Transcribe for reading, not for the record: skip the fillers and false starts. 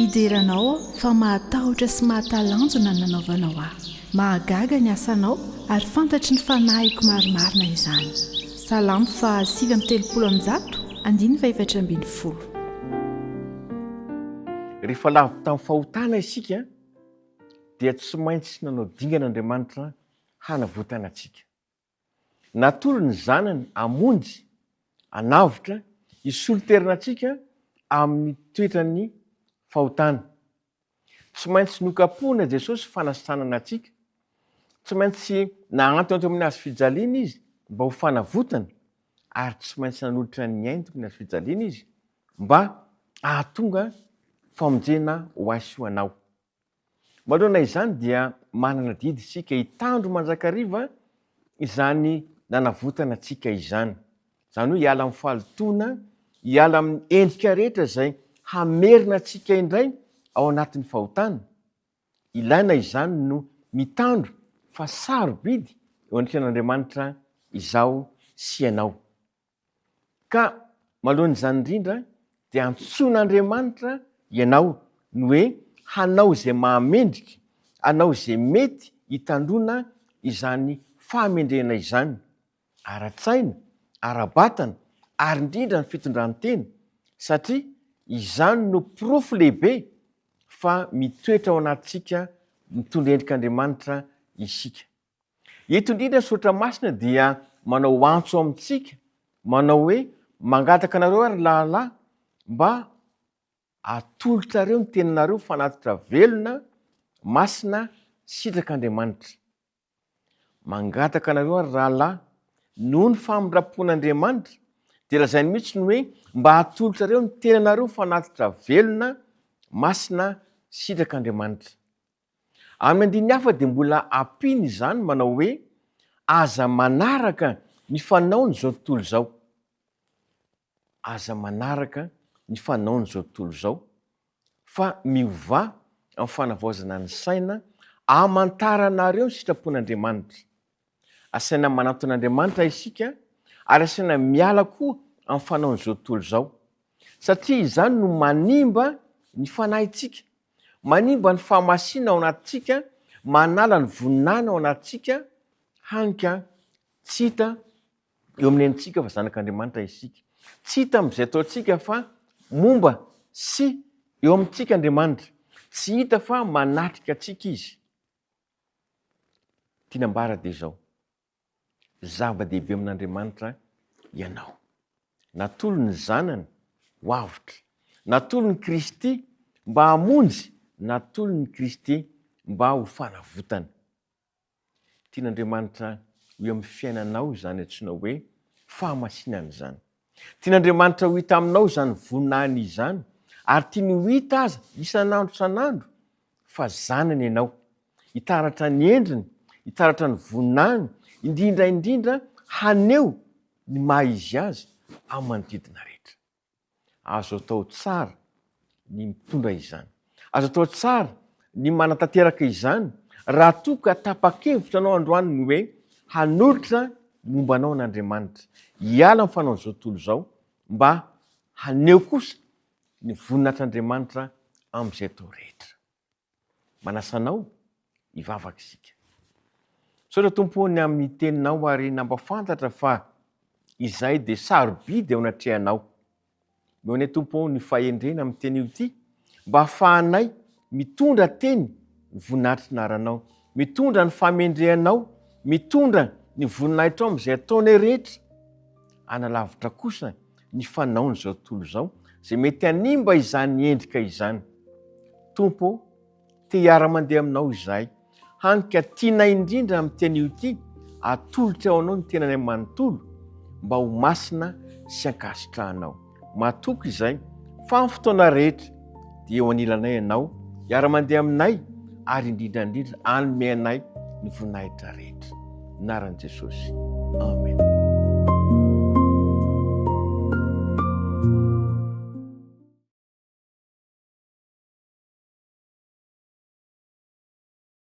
Hidera Anao fa mahatahotra sy mahatalanjona ny nanaovana ahy. Mahagaga ny asanao ary fantatry ny fanahiko marimarina izany. Salamo 5:30. Rehefa lavy tamin'ny fahotana isika dia tsy maintsy nanao dingan'Andriamanitra hanavotana antsika. Natolo ny zanany amonjy, anavotra, hisolo-terina antsika amin'ny toetrany fahotana. Tsy maintsy nokapohana Jesosy fanasanana antsika. Tsy maintsy nahanto amin'ny hazo fijaliana izy mba ho fanavotana, ary tsy maintsy nanolotra ny ainy tokony hazo fijaliana izy mba ahatonga famonjena ho azy ho anao. Manoloana izany dia manana didy isika hitandro manjakariva izany nanavotana antsika izany. Izany hoe hiala amin'ny fahalotoana, hiala amin'ny endrika rehetra izay hamerina antsika indray ao anatin'ny fahotana. Ilaina izany no mitandro fa sarobidy eo anatrehan'Andriamanitra izao sy ianao. Ka malohana indrindra dia antsoin'Andriamanitra ianao ny hoe hanao izay mahamendrika, hanao izay mety hitandrona izany fahamendrena izany, ara-tsaina, ara-batana, ary indrindra ny fitondran-tena, satria izany no pirofo lehibe fa mitoetra ao anatintsika mitondra endrik'Andriamanitra isika. Eto indrindra soatra masina dia manao antso amintsika, manao hoe mangataka anareo ary lahlahy mba atolotrareo ny tenanareo fanatitra velona, masina, sitrak'Andriamanitra. Mangataka anareo ary rahalahy noho ny famindrapon'Andriamanitra dia lazainy mihitsy ny hoe mba atolotrareo ny tenanareo fanatitra velona, masina, sitrak'Andriamanitra. Amin'ny andiny hafa dia mbola ampiny izany manao hoe aza manaraka ny fanaony izao tontolo izao. Aza manaraka ny fanaony izao tontolo izao fa miova amin'ny fanavaozana ny saina, hamantaranareo ny sitrapon'Andriamanitra. Asaina mananton'Andriamanitra isika ary asaina miala koa amin'ny fanaony izao tontolo izao. Satria izany no manimba ny fanahintsika, manimba ny fahamasina ao anatintsika, manala ny voninahiny ao anatintsika, hanika tsy hita eo amin'ny endritsika fa zanak'Andriamanitra isika. Tsy hita amin'izay ataontsika fa momba sy eo amintsika Andriamanitra. Tsy hita fa manatrika antsika izy. Tinambara dia izao. Zava-dehibe amin'Andriamanitra ianao. Natolo ny zanany ho avotra. Natolo ny Kristy mba hamonjy. Natolo ny Kristy mba ho fanavotana. Tian'Andriamanitra ho amin'ny fiainanao izany antsoina hoe fahamasinana izany. Tian'Andriamanitra ho hita aminao izany voninahiny izany, ary tiany ho hita aza isan'andro isan'andro fa zanany ianao. Hitaratra ny endriny, hitaratra ny voninahiny, indrindra haneho ny maha izy azy amin'ny manodidina rehetra. Azo atao tsara ny mitondra izany. Azo atao tsara ny manatanteraka izany raha toa ka tapa-kevitra anao androany ny hoe hanolotra mombanao n'Andriamanitra. Hiala amin'ny fanao izao tontolo izao mba haneho kosa ny voninatr'Andriamanitra amin'izay atao rehetra. Manasanao hivavaka isika. Saotra tompony amin'ny teninao ary nampafantatra fa izay dia sarobidy ao anatrehanao. Meo anay tompo ny fahendrena amin'ny teny io ity mba ahafahanay mitondra teny ny voninahitry ny aranao, mitondra ny fahamendrehanao, mitondra ny voninahitra ao amin'izay ataonay rehetra, analavitra kosa ny fanaony izao tontolo izao izay mety hanimba izany endrika izany. Tompo, te hiara-mandeha aminao izahay, hanika tiana indrindra amin'ny teny io ity, atolotra ao anao ny tenanay manontolo mba ho masina sy ankasitrahanao. Mahatoky izay fa amin'ny fotoana rehetra dia eo anilanay ianao, hiara-mandeha aminay ary indrindra hanome anay ny voninahitra rehetra. Anaran'i Jesosy. Amen.